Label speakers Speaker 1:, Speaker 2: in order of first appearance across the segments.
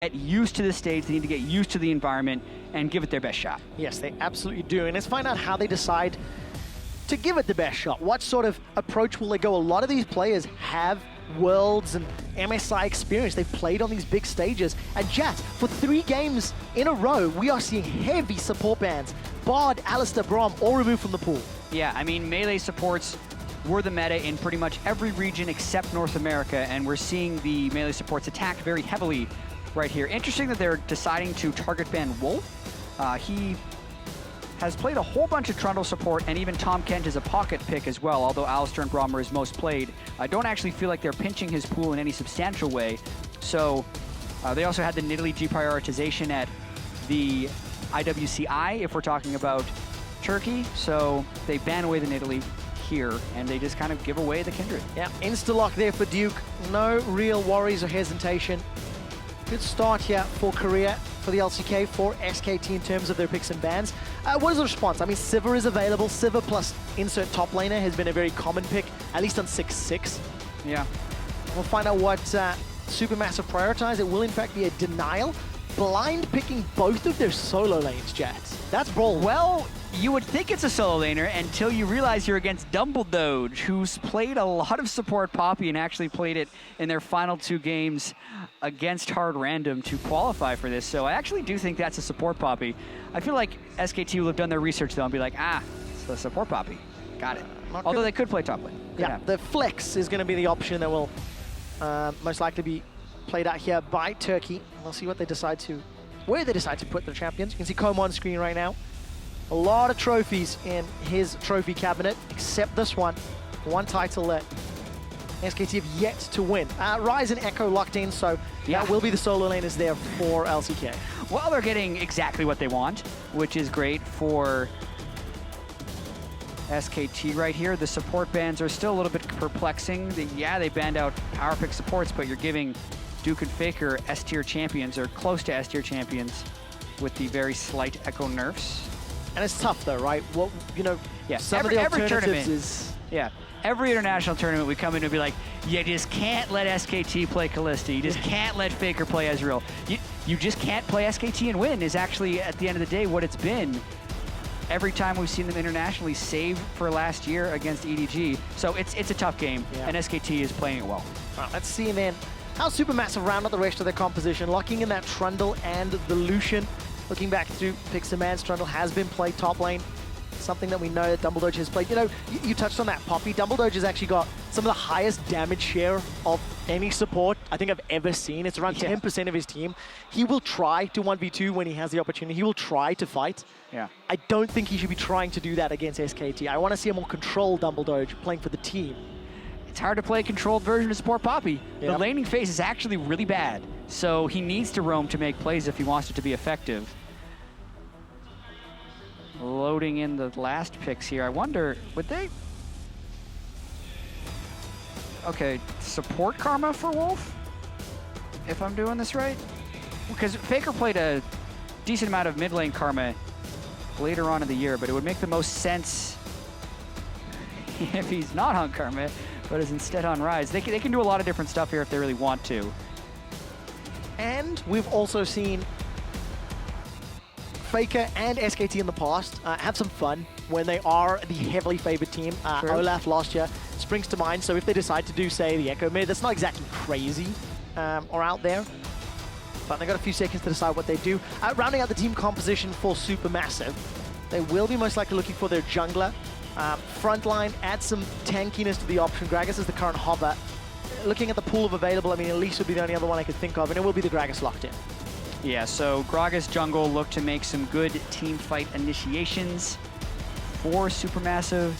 Speaker 1: get used to the stage, they need to get used to the environment and give it their best shot.
Speaker 2: Yes, they absolutely do. And let's find out how they decide to give it the best shot. What sort of approach will they go? A lot of these players have Worlds and MSI experience. They've played on these big stages. And Jat, for 3 games in a row, we are seeing heavy support bans. Bard, Alistair, Braum, all removed from the pool.
Speaker 1: Yeah, I mean, melee supports were the meta in pretty much every region except North America, and we're seeing the melee supports attacked very heavily right here. Interesting that they're deciding to target ban Wolf. He has played a whole bunch of Trundle support, and even Tom Kent is a pocket pick as well, although Alistair and Braum are his most played. I don't actually feel like they're pinching his pool in any substantial way. So they also had the Nidalee deprioritization at the IWCI, if we're talking about Turkey. So they ban away the Nidalee here, and they just kind of give away the Kindred.
Speaker 2: Yeah, insta-lock there for Duke. No real worries or hesitation. Good start here for Korea, for the LCK, for SKT in terms of their picks and bans. What is the response? I mean, Sivir is available. Sivir plus insert top laner has been a very common pick, at least on 6-6.
Speaker 1: Yeah.
Speaker 2: We'll find out what SuperMassive prioritize. It will in fact be a denial. Blind picking both of their solo lanes, Jats. That's bold.
Speaker 1: Well, you would think it's a solo laner until you realize you're against Dumbledoge, who's played a lot of support Poppy and actually played it in their final 2 games against Hard Random to qualify for this. So I actually do think that's a support Poppy. I feel like SKT will have done their research though and be like, it's the support Poppy. Got it. Although they could play top lane.
Speaker 2: Yeah, the flex is going to be the option that will most likely be played out here by Turkey. We'll see what they decide to, where they decide to put their champions. You can see Como on screen right now. A lot of trophies in his trophy cabinet, except this one. One title that SKT have yet to win. Ryze and Ekko locked in, so that will be the solo laners there for LCK.
Speaker 1: Well, they're getting exactly what they want, which is great for SKT right here. The support bans are still a little bit perplexing. They banned out power pick supports, but you're giving Duke and Faker S-tier champions, or close to S-tier champions, with the very slight Ekko nerfs.
Speaker 2: And it's tough though, right? Well, you know, some of the alternatives is...
Speaker 1: Yeah, every international tournament we come in and be like, you just can't let SKT play Kalista. You just can't let Faker play Ezreal. You just can't play SKT and win is actually, at the end of the day, what it's been. Every time we've seen them internationally, save for last year against EDG. So it's a tough game, and SKT is playing it well.
Speaker 2: All right, let's see then how SuperMassive round out the rest of their composition, locking in that Trundle and the Lucian. Looking back through picks and bans, Trundle has been played top lane. Something that we know that Dumbledoge has played. You know, you touched on that, Poppy. Dumbledoge has actually got some of the highest damage share of any support I think I've ever seen. It's around 10% of his team. He will try to 1v2 when he has the opportunity. He will try to fight.
Speaker 1: Yeah.
Speaker 2: I don't think he should be trying to do that against SKT. I want to see a more controlled Dumbledoge playing for the team.
Speaker 1: It's hard to play a controlled version of support Poppy. The laning phase is actually really bad. So he needs to roam to make plays if he wants it to be effective. Loading in the last picks here. I wonder, would they... Okay, support Karma for Wolf? If I'm doing this right? Because Faker played a decent amount of mid lane Karma later on in the year, but it would make the most sense if he's not on Karma, but is instead on Ryze. They can do a lot of different stuff here if they really want to.
Speaker 2: And we've also seen Faker and SKT in the past have some fun when they are the heavily favored team. Olaf last year springs to mind, so if they decide to do, say, the Ekko mid, that's not exactly crazy or out there, but they've got a few seconds to decide what they do. Rounding out the team composition for SuperMassive, they will be most likely looking for their jungler. Frontline, add some tankiness to the option. Gragas is the current hover. Looking at the pool of available, I mean, Elise would be the only other one I could think of, and it will be the Gragas locked in.
Speaker 1: Yeah, so Gragas jungle look to make some good team fight initiations for SuperMassive.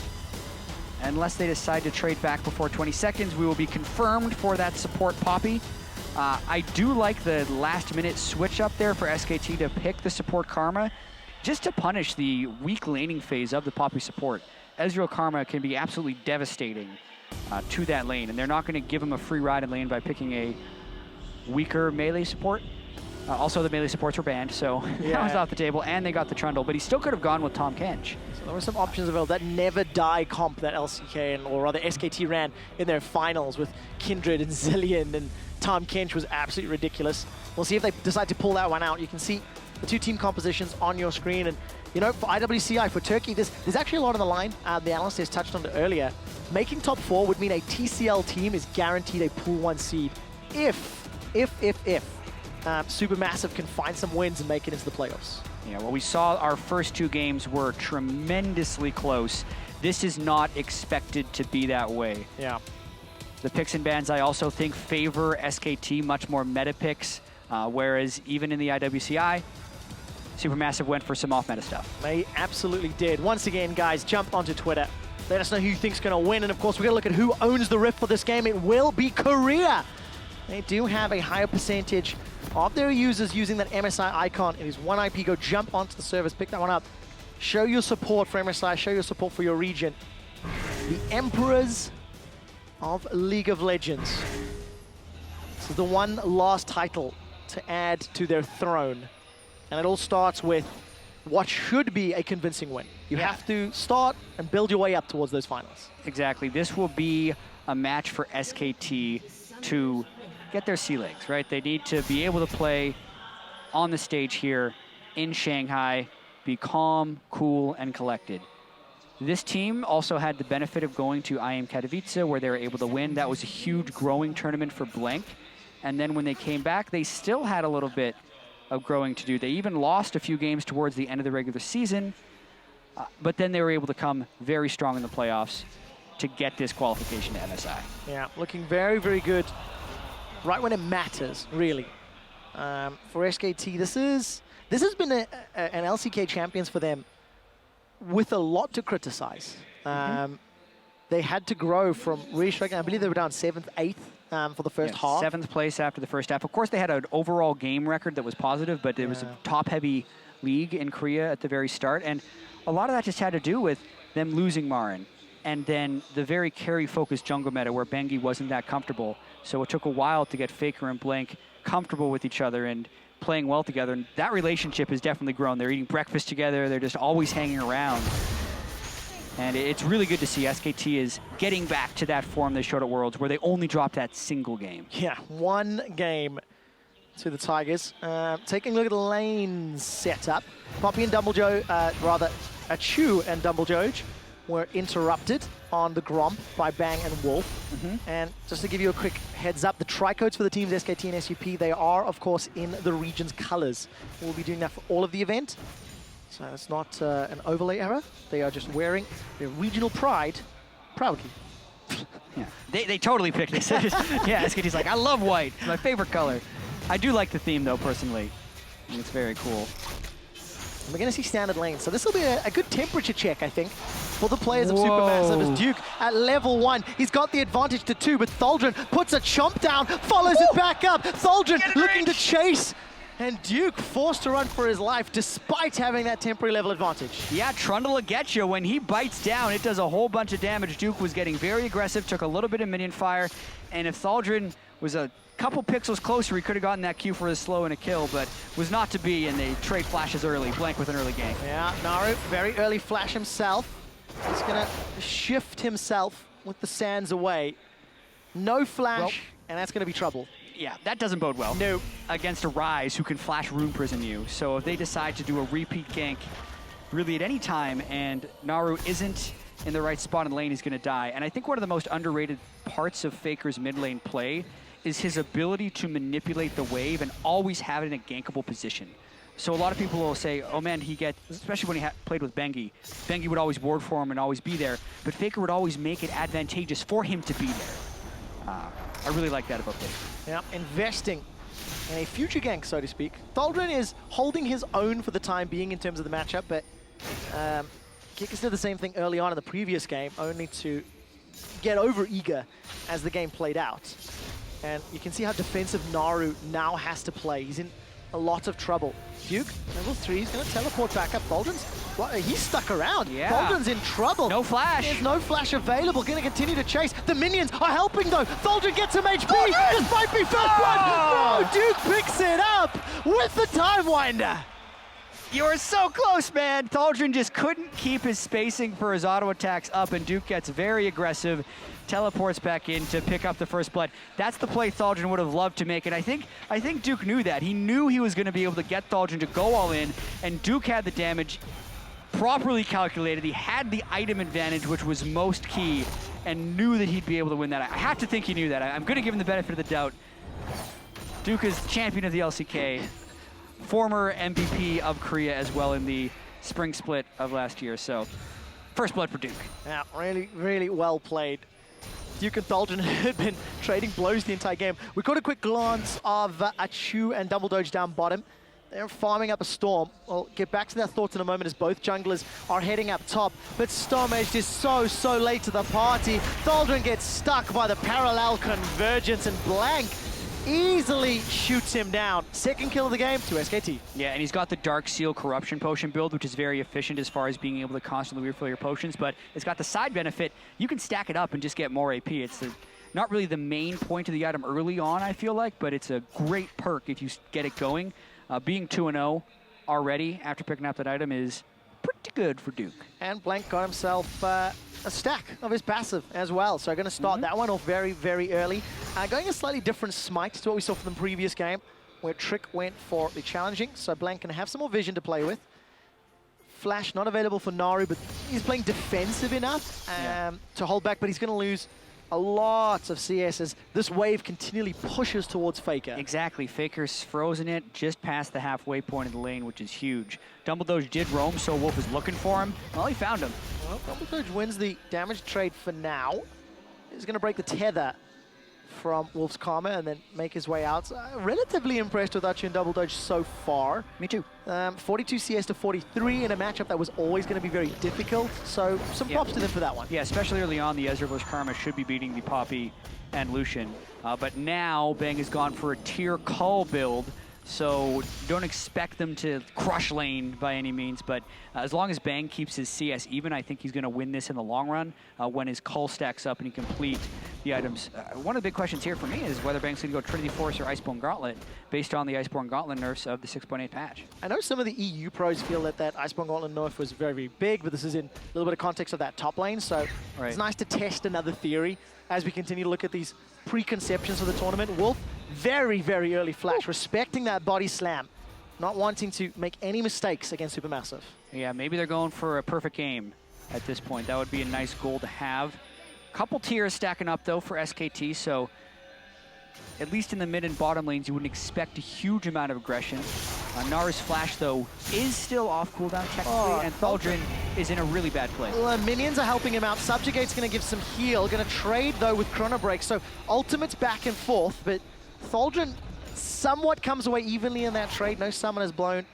Speaker 1: Unless they decide to trade back before 20 seconds, we will be confirmed for that support Poppy. I do like the last minute switch up there for SKT to pick the support Karma, just to punish the weak laning phase of the Poppy support. Ezreal Karma can be absolutely devastating to that lane, and they're not going to give him a free ride in lane by picking a weaker melee support. Also, the melee supports were banned, so that was off the table, and they got the Trundle, but he still could have gone with Tahm Kench.
Speaker 2: So there were some options available. That never die comp that LCK, or rather SKT ran in their finals with Kindred and Zillion and Tahm Kench was absolutely ridiculous. We'll see if they decide to pull that one out. You can see the two team compositions on your screen, and you know, for IWCI, for Turkey, there's actually a lot on the line. The analyst has touched on it earlier. Making top 4 would mean a TCL team is guaranteed a pool 1 seed if SuperMassive can find some wins and make it into the playoffs.
Speaker 1: Yeah, well, we saw our first 2 games were tremendously close. This is not expected to be that way.
Speaker 2: Yeah.
Speaker 1: The picks and bans, I also think, favor SKT, much more meta picks, whereas even in the IWCI, SuperMassive went for some off-meta stuff.
Speaker 2: They absolutely did. Once again, guys, jump onto Twitter. Let us know who you think's going to win, and of course, we're going to look at who owns the Rift for this game. It will be Korea. They do have a higher percentage of their users using that MSI icon. It is 1IP. Go jump onto the servers, pick that one up. Show your support for MSI, show your support for your region. The Emperors of League of Legends. This is the one last title to add to their throne. And it all starts with what should be a convincing win. You have to start and build your way up towards those finals.
Speaker 1: Exactly. This will be a match for SKT to get their sea legs, right? They need to be able to play on the stage here in Shanghai, be calm, cool, and collected. This team also had the benefit of going to IM Katowice, where they were able to win. That was a huge growing tournament for Blank. And then when they came back, they still had a little bit of growing to do. They even lost a few games towards the end of the regular season, but then they were able to come very strong in the playoffs to get this qualification to MSI.
Speaker 2: Yeah, looking very, very good right when it matters, really. For SKT, this has been an LCK Champions for them with a lot to criticize. They had to grow from really struggling. I believe they were down 7th, 8th for the first half.
Speaker 1: 7th place after the first half. Of course, they had an overall game record that was positive, but it was a top-heavy league in Korea at the very start. And a lot of that just had to do with them losing Marin. And then the very carry-focused jungle meta where Bengi wasn't that comfortable. So it took a while to get Faker and Blank comfortable with each other and playing well together. And that relationship has definitely grown. They're eating breakfast together. They're just always hanging around. And it's really good to see SKT is getting back to that form they showed at Worlds where they only dropped that single game.
Speaker 2: Yeah, one game to the Tigers. Taking a look at the lane setup. Poppy and Dumbledoge, Achuu and Dumbledoge were interrupted on the Gromp by Bang and Wolf. And just to give you a quick heads up, the tri-codes for the teams SKT and SUP, they are, of course, in the region's colors. We'll be doing that for all of the event. So it's not an overlay error. They are just wearing their regional pride proudly.
Speaker 1: Yeah, they totally picked this. Yeah, SKT's like, I love white. It's my favorite color. I do like the theme, though, personally. I think it's very cool.
Speaker 2: And we're going to see standard lanes. So this will be a good temperature check, I think, for the players of SuperMassive. As Duke at level 1. He's got the advantage to 2, but Thaldrin puts a chomp down, follows it back up. Thaldrin looking to chase. And Duke forced to run for his life despite having that temporary level advantage.
Speaker 1: Yeah, Trundle will get you. When he bites down, it does a whole bunch of damage. Duke was getting very aggressive, took a little bit of minion fire, and if Thaldrin was a couple pixels closer, he could have gotten that Q for a slow and a kill, but was not to be, and they trade flashes early. Blank with an early gank.
Speaker 2: Yeah, Naru, very early flash himself. He's gonna shift himself with the sands away. No flash, and that's gonna be trouble.
Speaker 1: Yeah, that doesn't bode well.
Speaker 2: No.
Speaker 1: Against a Ryze who can flash Rune Prison you. So if they decide to do a repeat gank really at any time and Naru isn't in the right spot in the lane, he's going to die. And I think one of the most underrated parts of Faker's mid lane play is his ability to manipulate the wave and always have it in a gankable position. So a lot of people will say, oh man, especially when he played with Bengi, Bengi would always ward for him and always be there, but Faker would always make it advantageous for him to be there. I really like that about Faker.
Speaker 2: Yeah, investing in a future gank, so to speak. Thaldrin is holding his own for the time being in terms of the matchup, but Kickers did the same thing early on in the previous game, only to get over eager as the game played out. And you can see how defensive Naru now has to play. He's in a lot of trouble. Duke, level 3, he's going to teleport back up. Thaldrin's, he's stuck around.
Speaker 1: Yeah.
Speaker 2: Thaldrin's in trouble.
Speaker 1: No flash.
Speaker 2: There's no flash available. Going to continue to chase. The minions are helping though. Thaldrin gets some HP.
Speaker 1: Thaldrin!
Speaker 2: This might be first blood. No, Duke picks it up with the time winder.
Speaker 1: You were so close, man. Thaldrin just couldn't keep his spacing for his auto attacks up, and Duke gets very aggressive, teleports back in to pick up the first blood. That's the play Thaldrin would have loved to make, and I think Duke knew that. He knew he was going to be able to get Thaldrin to go all in, and Duke had the damage properly calculated. He had the item advantage, which was most key, and knew that he'd be able to win that. I have to think he knew that. I'm going to give him the benefit of the doubt. Duke is champion of the LCK. Former MVP of Korea as well in the spring split of last year, so first blood for Duke.
Speaker 2: Yeah, really, really well played. Duke and Thaldrin had been trading blows the entire game. We got a quick glance of Achuu and Dumbledoge down bottom. They're farming up a Storm. We'll get back to their thoughts in a moment as both junglers are heading up top. But Stomaged is so late to the party. Thaldrin gets stuck by the parallel convergence, and Blank easily shoots him down. Second kill of the game to SKT.
Speaker 1: Yeah, and he's got the Dark Seal Corruption Potion build, which is very efficient as far as being able to constantly refill your potions, but it's got the side benefit. You can stack it up and just get more AP. It's not really the main point of the item early on, I feel like, but it's a great perk if you get it going. Being 2-0 already after picking up that item is pretty good for Duke.
Speaker 2: And Blank got himself a stack of his passive as well. So going to start that one off very, very early. Going a slightly different smite to what we saw from the previous game, where Trick went for the challenging. So Blank can have some more vision to play with. Flash not available for Naru, but he's playing defensive enough to hold back, but he's going to lose a lot of CS as this wave continually pushes towards Faker.
Speaker 1: Exactly. Faker's frozen it just past the halfway point of the lane, which is huge. Dumbledoge did roam, so Wolf is looking for him. Well, he found him.
Speaker 2: Well, Dumbledoge wins the damage trade for now. He's going to break the tether from Wolf's Karma and then make his way out. Relatively impressed with Achuu and Dumbledoge so far.
Speaker 1: Me too.
Speaker 2: 42 CS to 43 in a matchup that was always going to be very difficult. So some props to them for that one.
Speaker 1: Yeah, especially early on, the Ezreal versus Karma should be beating the Poppy and Lucian. But now Bang has gone for a tier cull build. So don't expect them to crush lane by any means, but as long as Bang keeps his CS even, I think he's going to win this in the long run when his cull stacks up and he complete the items. One of the big questions here for me is whether Bang's going to go Trinity Force or Iceborne Gauntlet based on the Iceborne Gauntlet nerfs of the 6.8 patch.
Speaker 2: I know some of the EU pros feel that Iceborne Gauntlet nerf was very, very big, but this is in a little bit of context of that top lane, so it's nice to test another theory as we continue to look at these preconceptions for the tournament. Wolf, very, very early flash, respecting that body slam, not wanting to make any mistakes against SuperMassive.
Speaker 1: Yeah, maybe they're going for a perfect game at this point. That would be a nice goal to have. Couple tiers stacking up, though, for SKT, so at least in the mid and bottom lanes, you wouldn't expect a huge amount of aggression. Naru's flash, though, is still off cooldown technically, and Thaldrin is in a really bad place.
Speaker 2: Well, minions are helping him out. Subjugate's going to give some heal. Going to trade, though, with Chrono Break. So ultimate's back and forth, but Thaldrin somewhat comes away evenly in that trade. No summon is blown,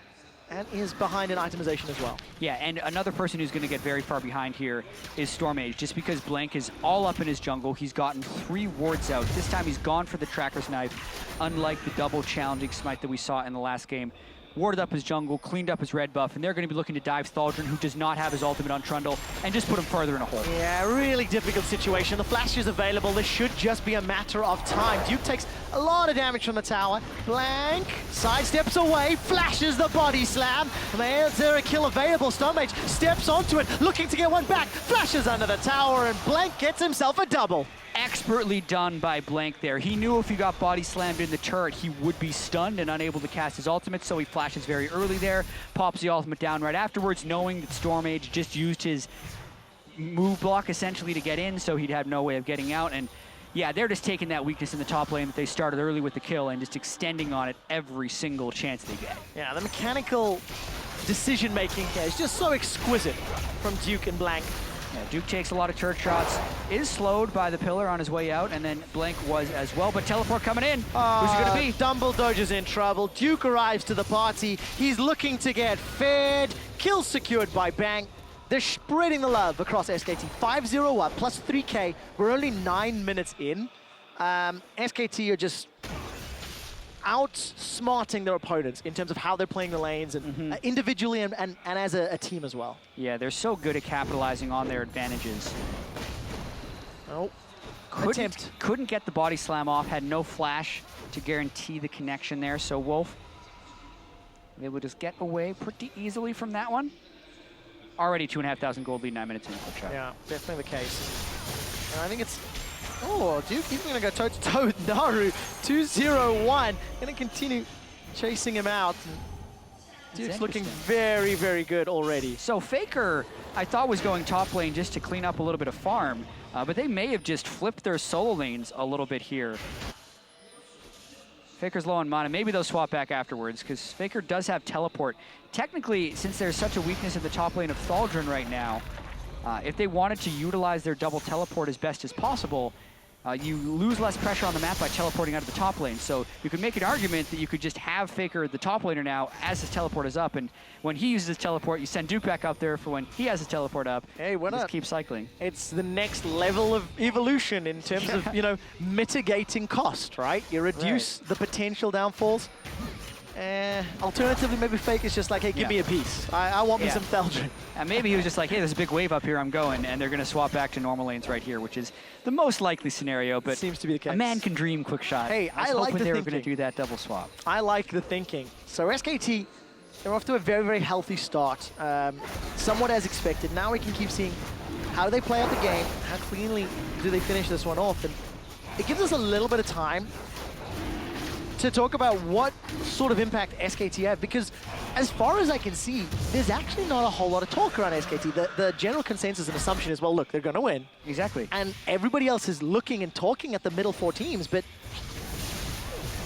Speaker 2: and is behind in itemization as well. Yeah,
Speaker 1: and another person who's going to get very far behind here is Stomaged, just because Blank is all up in his jungle. He's gotten 3 wards out. This time he's gone for the Tracker's Knife, unlike the double challenging smite that we saw in the last game. Warded up his jungle, cleaned up his red buff, and they're going to be looking to dive Thaldrin, who does not have his ultimate on Trundle, and just put him further in a hole.
Speaker 2: Yeah, really difficult situation. The flash is available. This should just be a matter of time. Duke takes a lot of damage from the tower. Blank sidesteps away, flashes the body slam. Is there a kill available? Stomaged steps onto it, looking to get one back, flashes under the tower, and Blank gets himself a double.
Speaker 1: Expertly done by Blank there. He knew if he got body slammed in the turret, he would be stunned and unable to cast his ultimate, so he flashes very early there, pops the ultimate down right afterwards, knowing that Stomaged just used his move block essentially to get in, so he'd have no way of getting out. And yeah, they're just taking that weakness in the top lane that they started early with the kill and just extending on it every single chance they get.
Speaker 2: Yeah, the mechanical decision-making here is just so exquisite from Duke and Blank.
Speaker 1: Yeah, Duke takes a lot of turret shots, is slowed by the pillar on his way out, and then Blank was as well, but teleport coming in. Who's it gonna be?
Speaker 2: Dumbledoge is in trouble. Duke arrives to the party. He's looking to get fed. Kill secured by Bang. They're spreading the love across SKT. 5-0 up, plus 3K. We're only 9 minutes in. SKT are just... outsmarting their opponents in terms of how they're playing the lanes and individually and as a team as well.
Speaker 1: Yeah, they're so good at capitalizing on their advantages.
Speaker 2: Oh,
Speaker 1: couldn't get the body slam off, had no flash to guarantee the connection there, so Wolf able to just get away pretty easily from that one. Already 2,500 gold lead, 9 minutes in.
Speaker 2: Yeah, definitely the case. And I think it's... Oh, Duke, he's going to go toe-to-toe with Naru. 2-0-1. Going to continue chasing him out. Duke's looking very, very good already.
Speaker 1: So Faker, I thought, was going top lane just to clean up a little bit of farm, but they may have just flipped their solo lanes a little bit here. Faker's low on mana. Maybe they'll swap back afterwards, because Faker does have teleport. Technically, since there's such a weakness in the top lane of Thaldrin right now, if they wanted to utilize their double teleport as best as possible, you lose less pressure on the map by teleporting out of the top lane. So you could make an argument that you could just have Faker the top laner now as his teleport is up, and when he uses his teleport, you send Duke back up there for when he has his teleport up.
Speaker 2: Hey, why not?
Speaker 1: Just keep cycling.
Speaker 2: It's the next level of evolution in terms of, you know, mitigating cost, right? You reduce the potential downfalls. Alternatively, maybe Faker's just like, hey, give me a piece. I want me some Thaldrin.
Speaker 1: And maybe he was just like, hey, there's a big wave up here, I'm going, and they're going to swap back to normal lanes right here, which is the most likely scenario, but
Speaker 2: seems to be the case.
Speaker 1: A man can dream, quick shot.
Speaker 2: Hey,
Speaker 1: I was hoping they were going to do that double swap.
Speaker 2: I like the thinking. So SKT, they're off to a very, very healthy start. Somewhat as expected. Now we can keep seeing how do they play out the game, how cleanly do they finish this one off, and it gives us a little bit of time to talk about what sort of impact SKT have, because as far as I can see, there's actually not a whole lot of talk around SKT. The general consensus and assumption is, well, look, they're going to win.
Speaker 1: Exactly.
Speaker 2: And everybody else is looking and talking at the middle four teams, but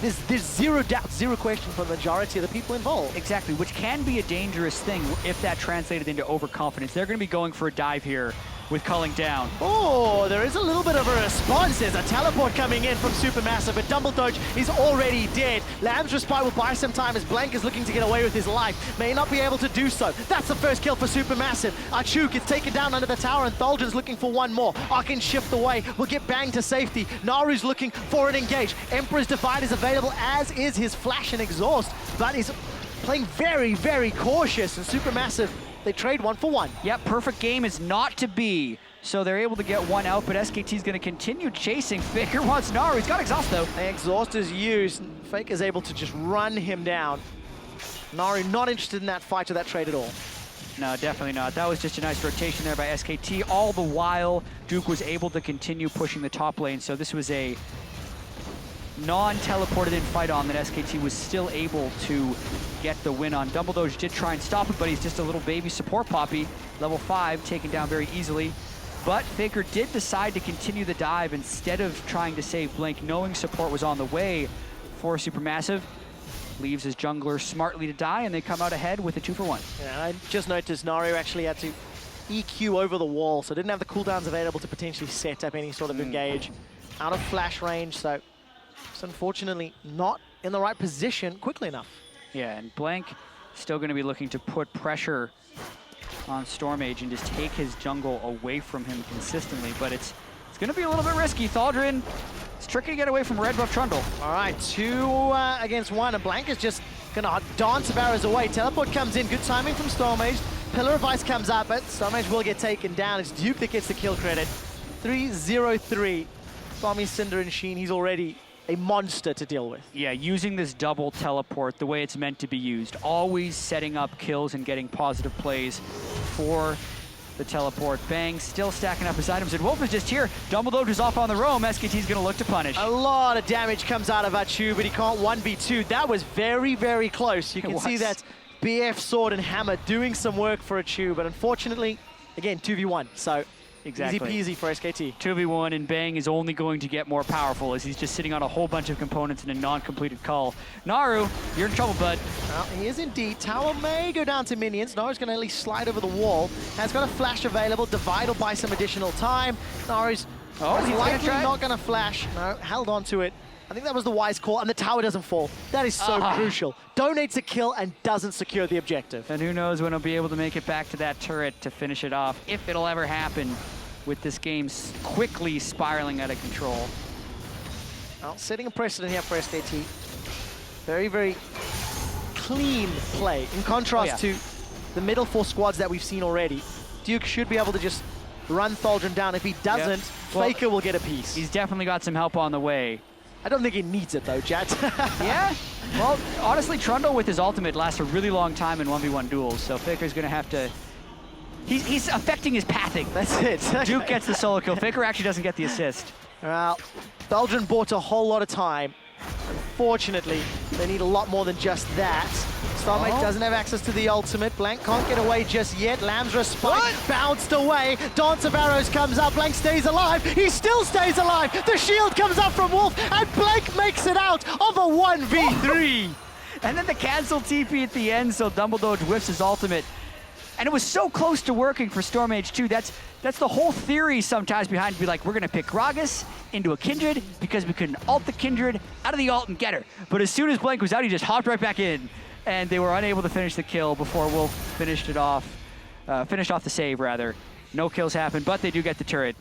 Speaker 2: there's zero doubt, zero question for the majority of the people involved.
Speaker 1: Exactly, which can be a dangerous thing if that translated into overconfidence. They're going to be going for a dive here with culling down.
Speaker 2: Oh, there is a little bit of a response. There's a teleport coming in from SuperMassive, but Dumbledoge is already dead. Lamb's respite will buy some time as Blank is looking to get away with his life. May not be able to do so. That's the first kill for SuperMassive. Achuu gets taken down under the tower, and Thaldrin's looking for one more. Arkin shift away. Will get Bang to safety. Naru's looking for an engage. Emperor's Divide is available, as is his Flash and Exhaust, but is playing very, very cautious, and SuperMassive, they trade 1 for 1.
Speaker 1: Yep, perfect game is not to be. So they're able to get one out, but SKT's going to continue chasing. Faker wants Naru. He's got Exhaust, though.
Speaker 2: Exhaust is used. Faker's able to just run him down. Naru not interested in that fight or that trade at all.
Speaker 1: No, definitely not. That was just a nice rotation there by SKT. All the while, Duke was able to continue pushing the top lane. So this was a non-teleported in fight on that SKT was still able to get the win on. Dumbledoge did try and stop it, but he's just a little baby support poppy. Level 5, taken down very easily. But Faker did decide to continue the dive instead of trying to save Blink, knowing support was on the way for SuperMassive. Leaves his jungler smartly to die, and they come out ahead with a 2 for 1.
Speaker 2: Yeah, I just noticed Naru actually had to EQ over the wall, so didn't have the cooldowns available to potentially set up any sort of engage. Out of flash range, so it's unfortunately not in the right position quickly enough.
Speaker 1: Yeah, and Blank still going to be looking to put pressure on Stomaged and just take his jungle away from him consistently, but it's going to be a little bit risky. Thaldrin, it's tricky to get away from red buff Trundle.
Speaker 2: All right, 2 against 1, and Blank is just going to dance barrows away. Teleport comes in, good timing from Stomaged. Pillar of Ice comes up, but Stomaged will get taken down. It's Duke that gets the kill credit. 3-0-3. Bommy, Cinder, and Sheen, he's already a monster to deal with.
Speaker 1: Yeah, using this double teleport the way it's meant to be used. Always setting up kills and getting positive plays for the teleport. Bang still stacking up his items, and Wolf is just here. Dumbledoge is off on the roam. SKT's going to look to punish.
Speaker 2: A lot of damage comes out of Achuu, but he can't 1v2. That was very, very close. You can see that BF Sword and Hammer doing some work for Achuu, but unfortunately, again, 2v1. So
Speaker 1: exactly.
Speaker 2: Easy peasy for SKT.
Speaker 1: 2v1, and Bang is only going to get more powerful as he's just sitting on a whole bunch of components in a non-completed call. Naru, you're in trouble, bud.
Speaker 2: Well, he is indeed. Tower may go down to minions. Naru's going to at least slide over the wall. Has got a flash available. Divide will buy some additional time. Naru's likely not going to flash. No, held on to it. I think that was the wise call, and the tower doesn't fall. That is so crucial. Donates a kill and doesn't secure the objective.
Speaker 1: And who knows when he'll be able to make it back to that turret to finish it off, if it'll ever happen with this game quickly spiraling out of control.
Speaker 2: Well, setting a precedent here for SKT. Very, very clean play. In contrast to the middle 4 squads that we've seen already. Duke should be able to just run Thaldrin down. If he doesn't, Faker will get a piece.
Speaker 1: He's definitely got some help on the way.
Speaker 2: I don't think he needs it though, Jet.
Speaker 1: Yeah? Well, honestly, Trundle with his ultimate lasts a really long time in 1v1 duels, so Faker's gonna have to... He's affecting his pathing.
Speaker 2: That's it.
Speaker 1: Duke gets the solo kill. Faker actually doesn't get the assist.
Speaker 2: Well, Thaldrin bought a whole lot of time. Unfortunately, they need a lot more than just that. Stomaged doesn't have access to the ultimate. Blank can't get away just yet. Lambsra spike bounced away. Dance of Arrows comes up. Blank stays alive. He still stays alive. The shield comes up from Wolf, and Blank makes it out of a 1v3.
Speaker 1: And then the cancel TP at the end, so Dumbledoge whiffs his ultimate. And it was so close to working for Stomaged too. That's the whole theory sometimes behind be like, we're gonna pick gragas into a Kindred because we can ult the Kindred out of the ult and get her. But as soon as Blank was out, he just hopped right back in. And they were unable to finish the kill before Wolf finished it off, finished off the save rather. No kills happened, but they do get the turret.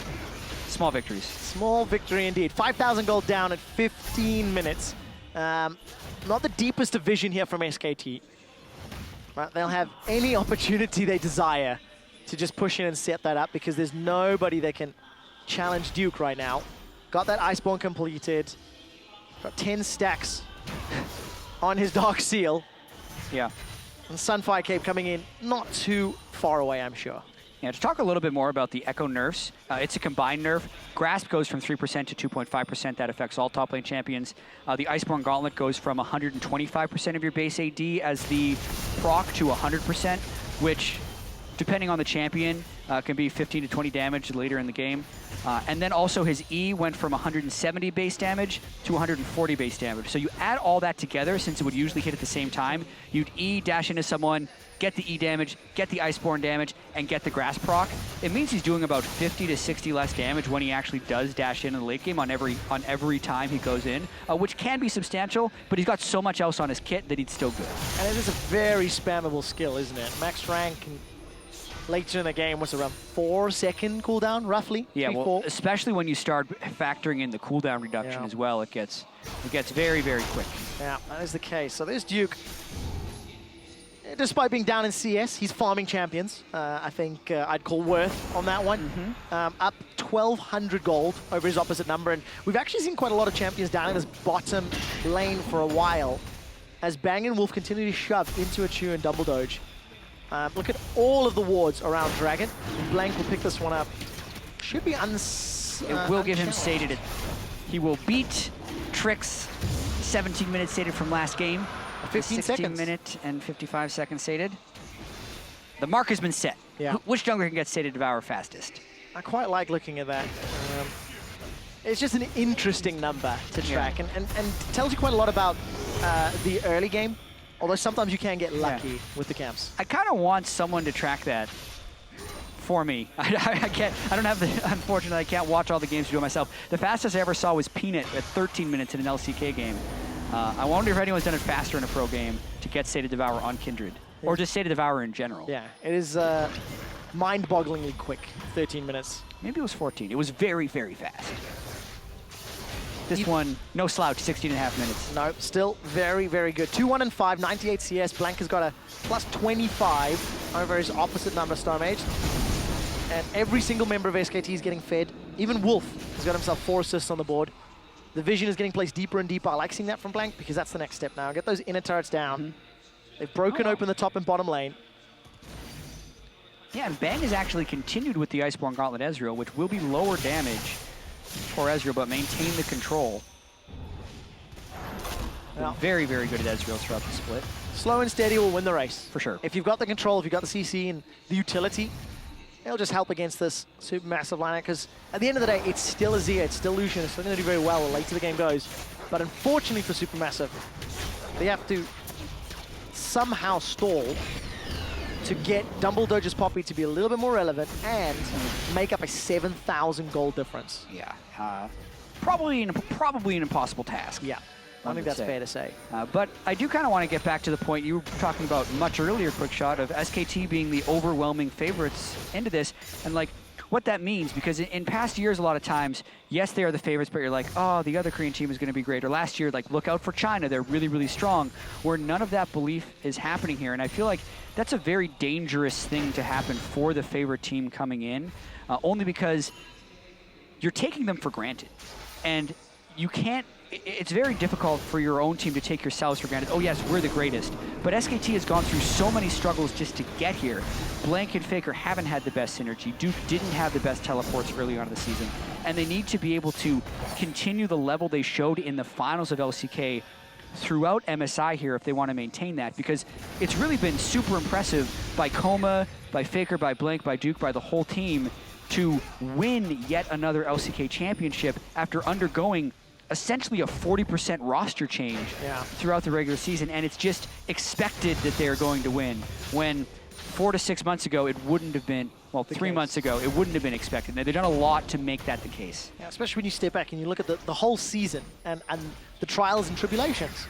Speaker 1: Small victories.
Speaker 2: Small victory indeed. 5,000 gold down at 15 minutes. Not the deepest of vision here from SKT. But they'll have any opportunity they desire to just push in and set that up because there's nobody that can challenge Duke right now. Got that Iceborne completed. Got 10 stacks on his Dark Seal.
Speaker 1: Yeah.
Speaker 2: And Sunfire Cape coming in not too far away, I'm sure.
Speaker 1: Yeah, to talk a little bit more about the Ekko nerfs, it's a combined nerf. Grasp goes from 3% to 2.5%. That affects all top lane champions. The Iceborne Gauntlet goes from 125% of your base AD as the proc to 100%, which, depending on the champion, can be 15 to 20 damage later in the game. And then also his E went from 170 base damage to 140 base damage. So you add all that together, since it would usually hit at the same time, you'd E dash into someone, get the E damage, get the Iceborne damage, and get the Grass proc. It means he's doing about 50 to 60 less damage when he actually does dash in the late game on every time he goes in, which can be substantial, but he's got so much else on his kit that he's still good.
Speaker 2: And it is a very spammable skill, isn't it? Max rank later in the game was around 4-second cooldown, roughly.
Speaker 1: Yeah, well, especially when you start factoring in the cooldown reduction as well, it gets very, very quick.
Speaker 2: Yeah, that is the case. So there's Duke. Despite being down in CS, he's farming champions. I think I'd call worth on that one. Up 1,200 gold over his opposite number. And we've actually seen quite a lot of champions down in this bottom lane for a while as Bang and Wolf continue to shove into Achuu and Dumbledoge. Look at all of the wards around Dragon. Blank will pick this one up. Should be
Speaker 1: it will give him sated. He will beat Trick's 17 minutes sated from last game.
Speaker 2: 15 seconds.
Speaker 1: 16-minute and 55 seconds sated. The mark has been set.
Speaker 2: Yeah.
Speaker 1: Which jungler can get sated devour fastest?
Speaker 2: I quite like looking at that. It's just an interesting number to track and tells you quite a lot about the early game. Although sometimes you can get lucky with the camps.
Speaker 1: I kind of want someone to track that for me. I can't. I don't have the. Unfortunately, I can't watch all the games to do it myself. The fastest I ever saw was Peanut at 13 minutes in an LCK game. I wonder if anyone's done it faster in a pro game to get Sated Devour on Kindred, or just Sated Devour in general.
Speaker 2: Yeah, it is mind-bogglingly quick. 13 minutes.
Speaker 1: Maybe it was 14. It was very, very fast. This one, no slouch, 16 and a half minutes.
Speaker 2: No, still very, very good. 2-1 and 5, 98 CS. Blank has got a plus 25 over his opposite number, Stomaged. And every single member of SKT is getting fed. Even Wolf has got himself 4 assists on the board. The vision is getting placed deeper and deeper. I like seeing that from Blank because that's the next step now. Get those inner turrets down. They've broken open the top and bottom lane.
Speaker 1: Yeah, and Bang has actually continued with the Iceborne Gauntlet Ezreal, which will be lower damage for Ezreal, but maintain the control. Well, very, very good at Ezreal throughout the split.
Speaker 2: Slow and steady will win the race.
Speaker 1: For sure.
Speaker 2: If you've got the control, if you've got the CC and the utility, it'll just help against this Supermassive lineup, because at the end of the day, it's still Azir, it's still Lucian, it's still going to do very well the later the game goes. But unfortunately for Supermassive, they have to somehow stall to get Dumbledoge's Poppy to be a little bit more relevant and make up a 7,000 gold difference.
Speaker 1: Yeah, probably an impossible task.
Speaker 2: Yeah, I think that's fair to say.
Speaker 1: But I do kind of want to get back to the point you were talking about much earlier, Quick Shot, of SKT being the overwhelming favorites into this. And like, what that means, because in past years, a lot of times, yes, they are the favorites, but you're like, oh, the other Korean team is going to be great. Or last year, like, look out for China. They're really, really strong, where none of that belief is happening here. And I feel like that's a very dangerous thing to happen for the favorite team coming in, only because you're taking them for granted. And you can't, it's very difficult for your own team to take yourselves for granted. Oh yes, we're the greatest. But SKT has gone through so many struggles just to get here. Blank and Faker haven't had the best synergy. Duke didn't have the best teleports early on in the season. And they need to be able to continue the level they showed in the finals of LCK throughout MSI here if they want to maintain that, because it's really been super impressive by Coma, by Faker, by Blank, by Duke, by the whole team to win yet another LCK championship after undergoing essentially a 40% roster change throughout the regular season, and it's just expected that they're going to win, when 4 to 6 months ago it wouldn't have been, well, 3 months ago it wouldn't have been expected. Now, they've done a lot to make that the case.
Speaker 2: Yeah, especially when you step back and you look at the whole season and the trials and tribulations.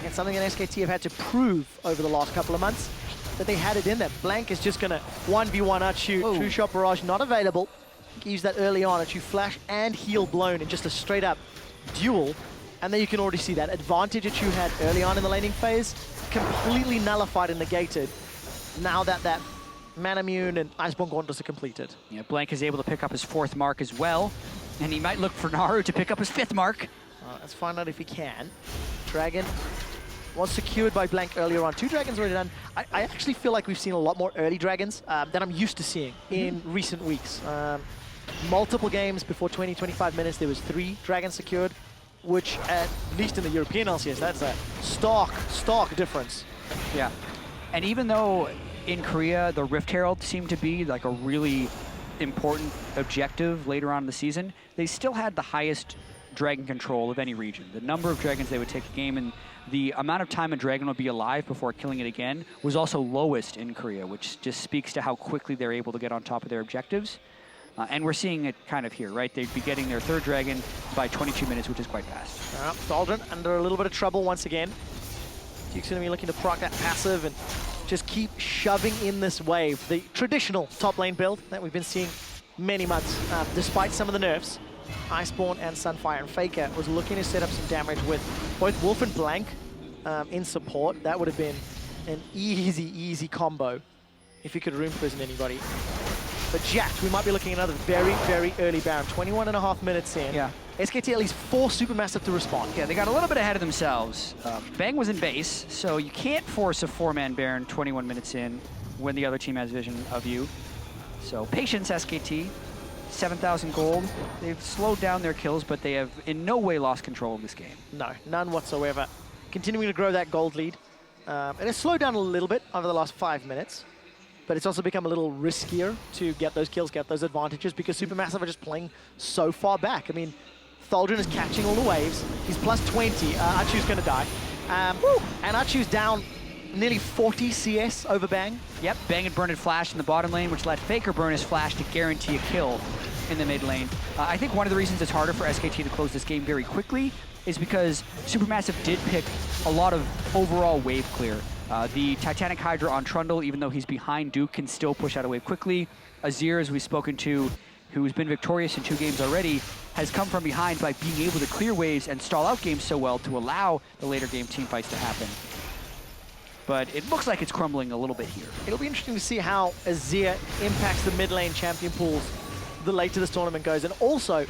Speaker 2: It's something that SKT have had to prove over the last couple of months, that they had it in them. Blank is just going to 1v1 Achuu, True Shot Barrage not available. He used that early on, Achuu flash and heal blown in just a straight up duel, and then you can already see that advantage that you had early on in the laning phase completely nullified and negated now that that Manamune and Iceborne Gauntlets are completed.
Speaker 1: Yeah, Blank is able to pick up his 4th mark as well, and he might look for Naru to pick up his 5th mark.
Speaker 2: Let's find out if he can. Dragon was secured by Blank earlier on. 2 dragons already done. I actually feel like we've seen a lot more early dragons than I'm used to seeing in recent weeks. Multiple games before 20-25 minutes, there was 3 dragons secured, which at least in the European LCS, that's a stark difference.
Speaker 1: Yeah, and even though in Korea, the Rift Herald seemed to be like a really important objective later on in the season, they still had the highest dragon control of any region. The number of dragons they would take a game and the amount of time a dragon would be alive before killing it again was also lowest in Korea, which just speaks to how quickly they're able to get on top of their objectives. And we're seeing it kind of here, right? They'd be getting their 3rd dragon by 22 minutes, which is quite fast.
Speaker 2: Thaldrin under a little bit of trouble once again. Duke's going to be looking to proc that passive and just keep shoving in this wave. The traditional top lane build that we've been seeing many months, despite some of the nerfs. Iceborne and Sunfire and Faker was looking to set up some damage with both Wolf and Blank in support. That would have been an easy combo if you could room prison anybody. But Jack, we might be looking at another very early Baron. 21.5 minutes in.
Speaker 1: Yeah.
Speaker 2: SKT at least 4 Supermassive to respond.
Speaker 1: Yeah, they got a little bit ahead of themselves. Bang was in base, so you can't force a 4-man Baron 21 minutes in when the other team has vision of you. So patience, SKT. 7,000 gold. They've slowed down their kills, but they have in no way lost control of this game.
Speaker 2: No, none whatsoever. Continuing to grow that gold lead. It has slowed down a little bit over the last 5 minutes. But it's also become a little riskier to get those kills, get those advantages, because Supermassive are just playing so far back. I mean, Thaldrin is catching all the waves. He's plus 20. Achuu's going to die. And Achoo's down nearly 40 CS over Bang.
Speaker 1: Yep, Bang had burned his flash in the bottom lane, which let Faker burn his flash to guarantee a kill in the mid lane. I think one of the reasons it's harder for SKT to close this game very quickly is because Supermassive did pick a lot of overall wave clear. The Titanic Hydra on Trundle, even though he's behind Duke, can still push out a wave quickly. Azir, as we've spoken to, who's been victorious in 2 games already, has come from behind by being able to clear waves and stall out games so well to allow the later game teamfights to happen. But it looks like it's crumbling a little bit here.
Speaker 2: It'll be interesting to see how Azir impacts the mid lane champion pools the later this tournament goes, and also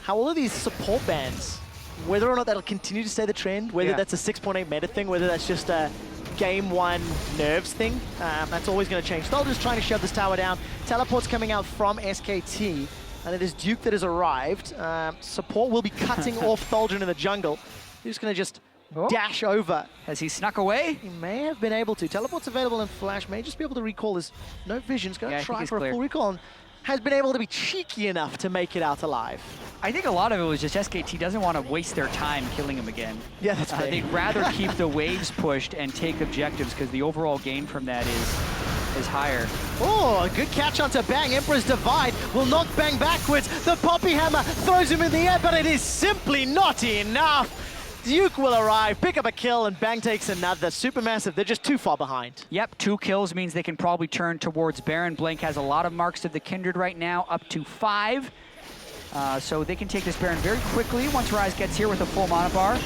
Speaker 2: how all of these support bans, whether or not that'll continue to stay the trend, whether that's a 6.8 meta thing, whether that's just a game 1 nerves thing, that's always going to change. Thaldrin's trying to shove this tower down. Teleport's coming out from SKT, and it is Duke that has arrived. Support will be cutting off Thaldrin in the jungle. He's going to just dash over.
Speaker 1: Has he snuck away?
Speaker 2: He may have been able to. Teleport's available in Flash, may just be able to recall his no vision's going to try for a full recall, and has been able to be cheeky enough to make it out alive.
Speaker 1: I think a lot of it was just SKT doesn't want to waste their time killing him again.
Speaker 2: Yeah, that's fair.
Speaker 1: They'd rather keep the waves pushed and take objectives because the overall gain from that is higher.
Speaker 2: Oh, a good catch onto Bang. Emperor's Divide will knock Bang backwards. The Poppy Hammer throws him in the air, but it is simply not enough. Duke will arrive, pick up a kill, and Bang takes another. SuperMassive, they're just too far behind.
Speaker 1: Yep, 2 kills means they can probably turn towards Baron. Blank has a lot of marks of the Kindred right now, up to 5. So they can take this Baron very quickly once Ryze gets here with a full mana bar.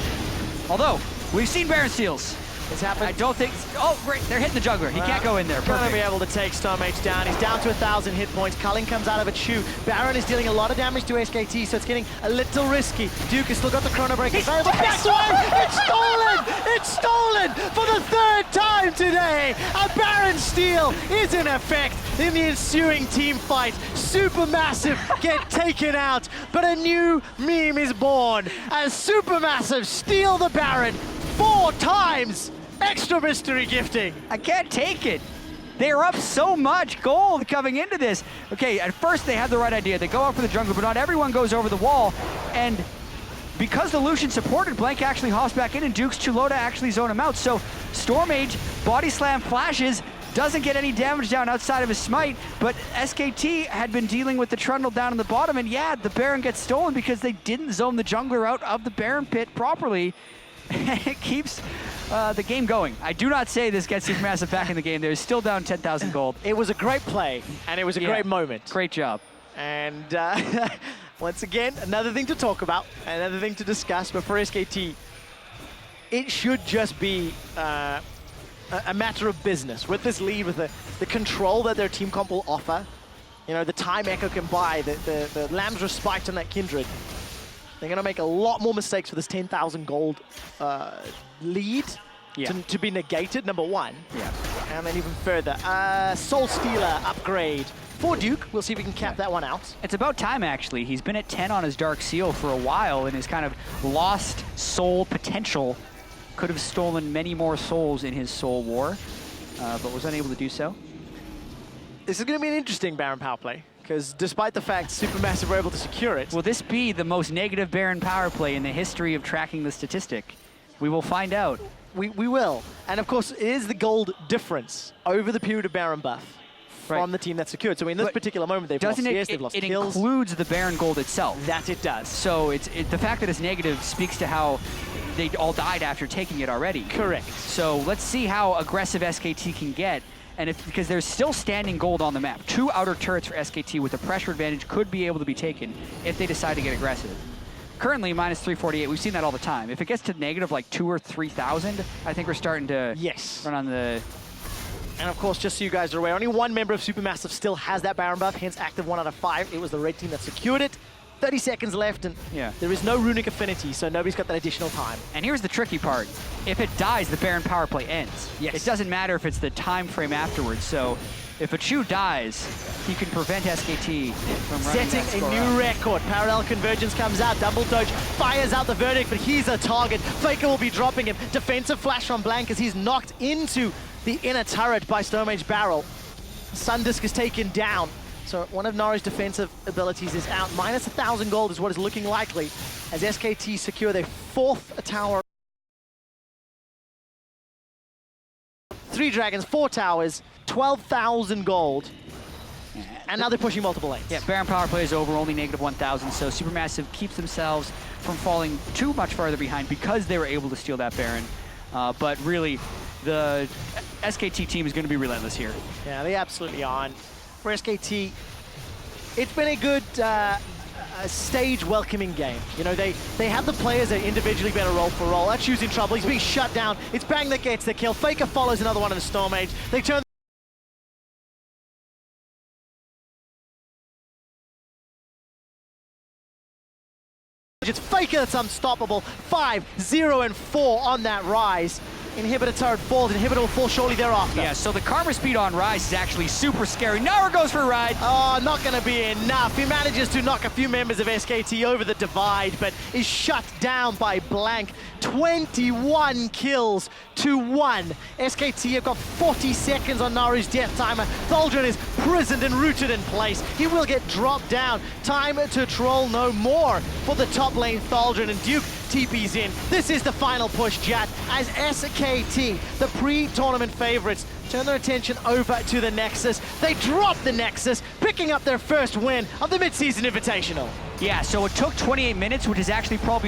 Speaker 1: Although, we've seen Baron steals.
Speaker 2: It's happened.
Speaker 1: I don't think... Oh, great. They're hitting the juggler. He can't go in there.
Speaker 2: Gonna
Speaker 1: Perfect.
Speaker 2: be able to take Stomaged down. He's down to 1,000 hit points. Culling comes out of Achuu. Baron is dealing a lot of damage to SKT, so it's getting a little risky. Duke has still got the Chrono Break. It's stolen! It's stolen for the 3rd time today! A Baron steal is in effect in the ensuing team fight. SuperMassive get taken out, but a new meme is born as SuperMassive steal the Baron 4 times! Extra mystery gifting!
Speaker 1: I can't take it. They are up so much gold coming into this. Okay, at first they have the right idea. They go out for the jungler, but not everyone goes over the wall. And because the Lucian supported, Blank actually hops back in, and Duke's too low to actually zone him out. So Stomaged body slam flashes, doesn't get any damage down outside of his smite, but SKT had been dealing with the Trundle down in the bottom, and yeah, the Baron gets stolen because they didn't zone the jungler out of the Baron pit properly. It keeps the game going. I do not say this gets SuperMassive back in the game. They're still down 10,000 gold.
Speaker 2: It was a great play, and it was a great moment.
Speaker 1: Great job.
Speaker 2: And once again, another thing to talk about, another thing to discuss, but for SKT, it should just be a matter of business. With this lead, with the control that their team comp will offer, you know, the time Ekko can buy, the Lamb's Respite on that Kindred, they're going to make a lot more mistakes for this 10,000 gold lead to be negated, number 1.
Speaker 1: Yeah.
Speaker 2: And then even further, Soul Stealer upgrade for Duke. We'll see if we can cap that one out.
Speaker 1: It's about time, actually. He's been at 10 on his Dark Seal for a while, and his kind of lost soul potential could have stolen many more souls in his Soul War, but was unable to do so.
Speaker 2: This is going to be an interesting Baron power play, because despite the fact SuperMassive were able to secure it...
Speaker 1: Will this be the most negative Baron power play in the history of tracking the statistic? We will find out.
Speaker 2: We will. And of course, it is the gold difference over the period of Baron buff from the team that secured. So in this particular moment, they've lost CS, they've lost kills.
Speaker 1: It includes the Baron gold itself.
Speaker 2: That it does.
Speaker 1: So the fact that it's negative speaks to how they all died after taking it already.
Speaker 2: Correct.
Speaker 1: So let's see how aggressive SKT can get. And because there's still standing gold on the map. 2 outer turrets for SKT with a pressure advantage could be able to be taken if they decide to get aggressive. Currently, minus 348, we've seen that all the time. If it gets to negative like 2,000 or 3,000, I think we're starting to run on the...
Speaker 2: And of course, just so you guys are aware, only 1 member of SuperMassive still has that Baron buff, hence active 1 out of 5. It was the red team that secured it. 30 seconds left, and there is no runic affinity, so nobody's got that additional time.
Speaker 1: And here's the tricky part. If it dies, the Baron power play ends. It doesn't matter if it's the time frame afterwards, so if Achuu dies, he can prevent SKT from running
Speaker 2: setting a new record. Parallel convergence comes out. Dumbledoge fires out the verdict, but he's a target. Faker will be dropping him. Defensive flash from Blank as he's knocked into the inner turret by Stomaged barrel. Sundisk is taken down. So one of Naru's defensive abilities is out. Minus 1,000 gold is what is looking likely as SKT secure their 4th tower. 3 dragons, 4 towers, 12,000 gold. And now they're pushing multiple lanes.
Speaker 1: Yeah, Baron power play is over, only negative 1,000. So SuperMassive keeps themselves from falling too much farther behind because they were able to steal that Baron. But really, the SKT team is going to be relentless here.
Speaker 2: Yeah, they absolutely are. For SKT, it's been a good stage welcoming game. You know, they have the players that individually better role for role. Achuu's in trouble, he's being shut down. It's Bang that gets the kill. Faker follows another one of the Stomaged. They turn it's Faker that's unstoppable. 5, 0, and 4 on that Ryze. Inhibitor turret falls, Inhibitor will fall shortly thereafter.
Speaker 1: Yeah, so the karma speed on Ryze is actually super scary. Naru goes for a ride.
Speaker 2: Oh, not gonna be enough. He manages to knock a few members of SKT over the divide, but is shut down by Blank. 21 kills to 1. SKT have got 40 seconds on Naru's death timer. Thaldrin is prisoned and rooted in place. He will get dropped down. Time to troll no more for the top lane Thaldrin, and Duke TP's in. This is the final push, Jat, as SKT, the pre-tournament favorites, turn their attention over to the Nexus. They drop the Nexus, picking up their first win of the Mid-Season Invitational.
Speaker 1: Yeah, so it took 28 minutes, which is actually probably